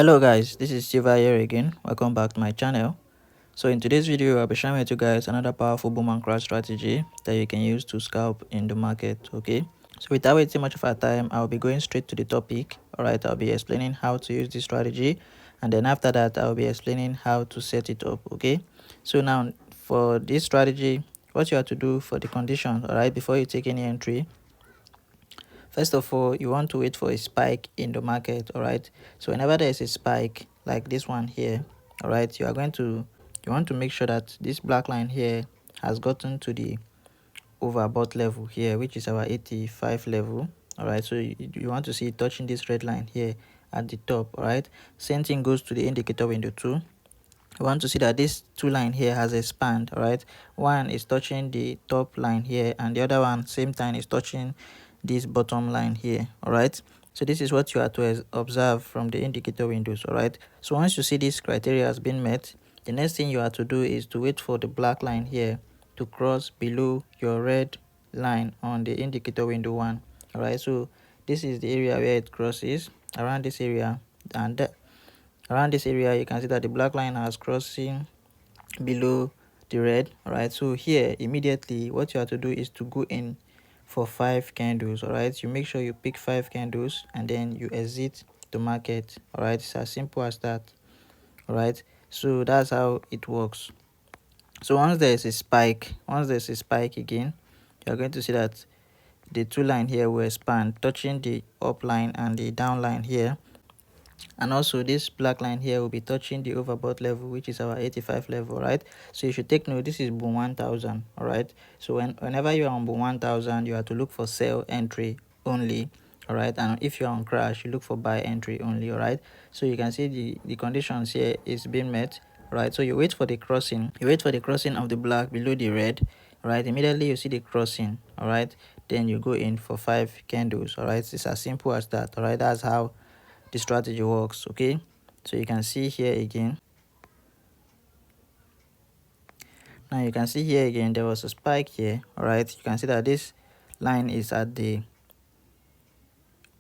Hello guys, this is Shiva here again. Welcome back to my channel. So in today's video, I'll be sharing with you guys another powerful boom and crash strategy that you can use to scalp in the market. Okay, so without wasting much of our time, I'll be going straight to the topic. All right, I'll be explaining how to use this strategy, and then after that, I'll be explaining how to set it up. Okay, so now for this strategy, what you have to do for the condition, all right, before you take any entry. First of all, you want to wait for a spike in the market, all right? So whenever there is a spike like this one here, all right, you want to make sure that this black line here has gotten to the overbought level here, which is our 85 level, all right? So you want to see it touching this red line here at the top, all right? Same thing goes to the indicator window too. You want to see that this two line here has expanded, all right? One is touching the top line here, and the other one same time is touching this bottom line here, all right? So this is what you have to observe from the indicator windows, all right? So once you see this criteria has been met, the next thing you have to do is to wait for the black line here to cross below your red line on the indicator window one, all right? So this is the area where it crosses around this area, and around this area you can see that the black line has crossing below the red, all right? So here immediately what you have to do is to go in for 5 candles, all right? You make sure you pick 5 candles and then you exit the market, all right? It's as simple as that, all right? So that's how it works. So once there's a spike again, you're going to see that the two line here will expand, touching the up line and the down line here, and also this black line here will be touching the overbought level, which is our 85 level, right? So you should take note, this is boom 1000, all right? So whenever you're on boom 1000, you have to look for sell entry only, all right? And if you're on crash, you look for buy entry only, all right? So you can see the conditions here is being met, right? So you wait for the crossing of the black below the red, right? Immediately you see the crossing, all right? Then you go in for 5 candles, all right? It's as simple as that, all right? That's how the strategy works. Okay, so you can see here again, there was a spike here, all right? You can see that this line is at the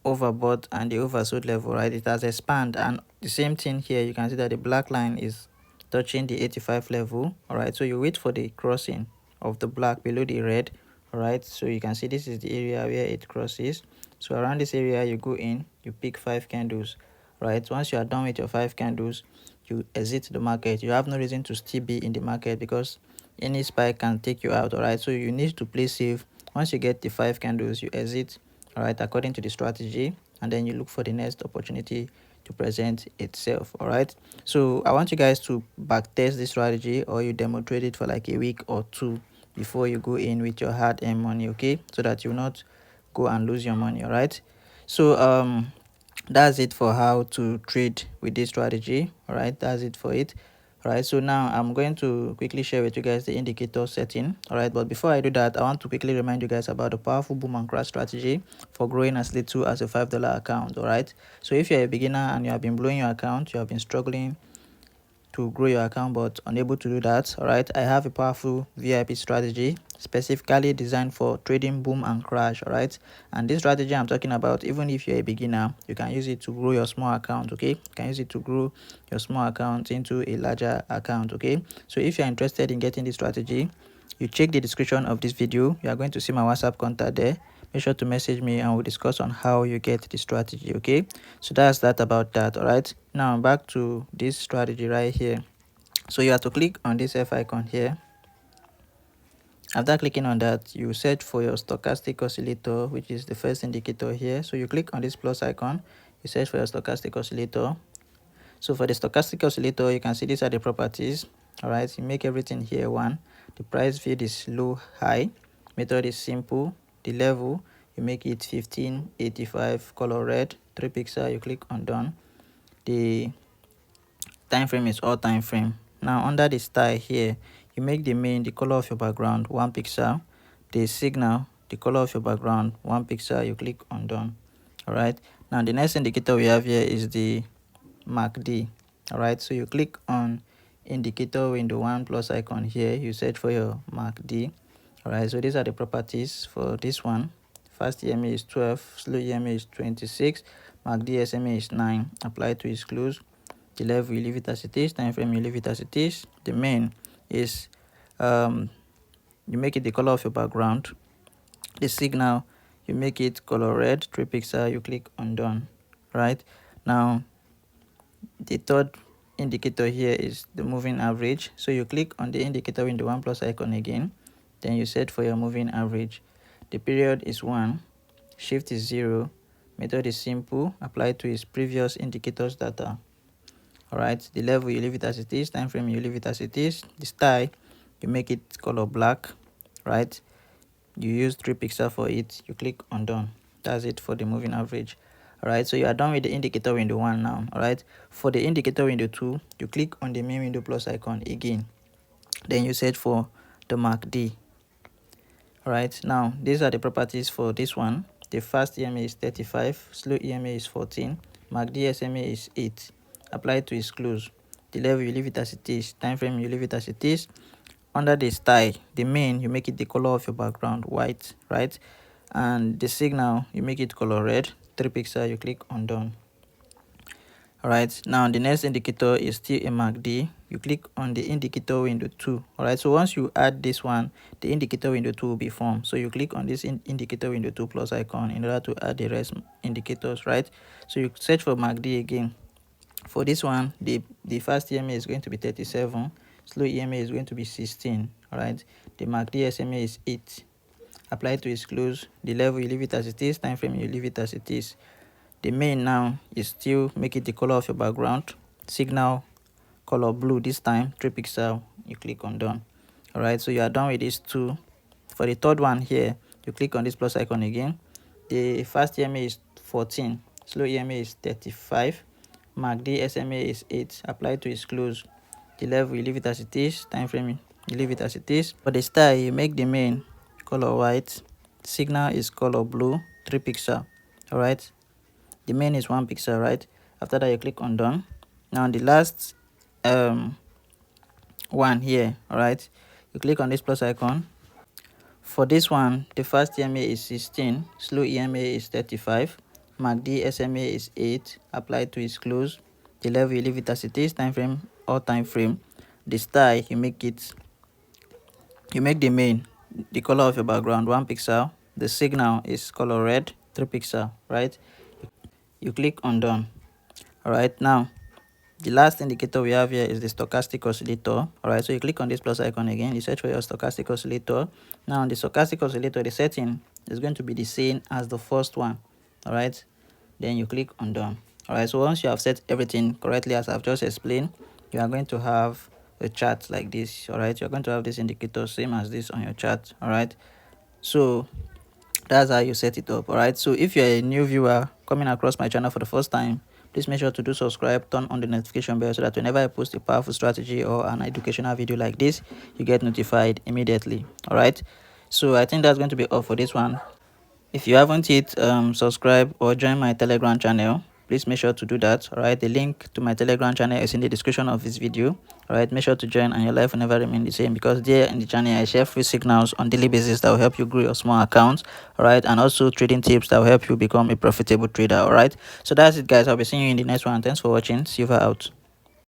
overbought and the oversold level, right? It has expanded, and the same thing here, you can see that the black line is touching the 85 level, all right? So you wait for the crossing of the black below the red, all right? So you can see this is the area where it crosses. So around this area you go in, you pick 5 candles, right? Once you are done with your 5 candles, you exit the market. You have no reason to still be in the market because any spike can take you out, all right? So you need to play safe. Once you get the 5 candles, you exit, all right, according to the strategy, and then you look for the next opportunity to present itself, all right? So I want you guys to backtest this strategy, or you demonstrate it for like a week or two before you go in with your hard-earned money, okay? So that you will not go and lose your money, all right? So that's it for how to trade with this strategy, all right? That's it for it. All right, so now I'm going to quickly share with you guys the indicator setting, all right? But before I do that, I want to quickly remind you guys about the powerful boom and crash strategy for growing as little as a $5 account, all right? So if you're a beginner and you have been blowing your account, you have been struggling to grow your account but unable to do that, all right, I have a powerful VIP strategy specifically designed for trading boom and crash, all right? And this strategy I'm talking about, even if you're a beginner, you can use it to grow your small account, okay? You can use it to grow your small account into a larger account, okay? So if you're interested in getting this strategy, you check the description of this video. You are going to see my WhatsApp contact there. Make sure to message me and we'll discuss on how you get the strategy, okay? So that's that about that, all right? Now back to this strategy right here. So you have to click on this F icon here. After clicking on that, you search for your stochastic oscillator, which is the first indicator here. So you click on this plus icon, you search for your stochastic oscillator. So for the stochastic oscillator, you can see these are the properties, all right? You make everything here 1. The price field is low, high. Method is simple. The level, you make it 1585, color red, 3 pixel. You click on done. The time frame is all time frame. Now under the style here, you make the main, the color of your background 1 pixel. The signal, the color of your background 1 pixel. You click on done. All right, now the next indicator we have here is the MACD. All right, so you click on indicator window 1 plus icon here, you search for your MACD. All right, so these are the properties for this one. Fast EMA is 12, slow EMA is 26, MACD SMA is 9. Apply to exclude. the level you leave it as it is, time frame you leave it as it is. The main is you make it the color of your background. The signal, you make it color red, 3 pixel, you click on done. Right now, the third indicator here is the moving average, so you click on the indicator in the 1 plus icon again, then you set for your moving average. The period is 1, shift is 0, method is simple, apply to its previous indicators data. All right, the level you leave it as it is, time frame you leave it as it is. The style, you make it color black. Right, you use 3 pixel for it, you click on done. That's it for the moving average. All right, so you are done with the indicator window 1 now. All right, for the indicator window 2, you click on the main window plus icon again, then you search for the MACD. All right, now these are the properties for this one. The fast EMA is 35, slow EMA is 14, MACD SMA is 8. Apply to is close. The level you leave it as it is, time frame you leave it as it is. Under the style, the main, you make it the color of your background white, right? And the signal, you make it color red, 3 pixel, you click on done. All right, now the next indicator is still a MACD. You click on the indicator window 2. All right, so once you add this one, the indicator window 2 will be formed. So you click on this indicator window 2 plus icon in order to add the rest indicators, right? So you search for MACD again. For this one, the fast EMA is going to be 37, slow EMA is going to be 16. All right, the MACD SMA is 8. Apply to is close. The level you leave it as it is, time frame you leave it as it is. The main now is still make it the color of your background. Signal color blue this time, 3 pixel, you click on done. All right, so you are done with these two. For the third one here, you click on this plus icon again. The fast EMA is 14, slow EMA is 35, MACD SMA is 8. Apply to is close. The level you leave it as it is, time frame you leave it as it is. For the style, you make the main color white, signal is color blue, 3 pixel. All right, the main is 1 pixel. Right, after that you click on done. Now the last one here, all right, you click on this plus icon. For this one, the fast EMA is 16, slow EMA is 35, MACD SMA is 8. Apply to is close. The level you leave it as it is, time frame or time frame. The style, you make the main the color of your background 1 pixel. The signal is color red, 3 pixel. Right, you click on done. All right, now the last indicator we have here is the stochastic oscillator. All right, so you click on this plus icon again, you search for your stochastic oscillator. Now the stochastic oscillator, the setting is going to be the same as the first one. All right, then you click on done. All right, so once you have set everything correctly as I've just explained, you are going to have a chart like this. All right, you're going to have this indicator same as this on your chart. All right, so that's how you set it up. All right, so if you're a new viewer coming across my channel for the first time, please make sure to do subscribe, turn on the notification bell so that whenever I post a powerful strategy or an educational video like this, you get notified immediately. All right, so I think that's going to be all for this one. If you haven't yet subscribe or join my Telegram channel, please make sure to do that. All right, the link to my Telegram channel is in the description of this video. All right, make sure to join and your life will never remain the same, because there in the channel I share free signals on daily basis that will help you grow your small accounts. All right, and also trading tips that will help you become a profitable trader. All right, so that's it guys, I'll be seeing you in the next one. Thanks for watching. See you out.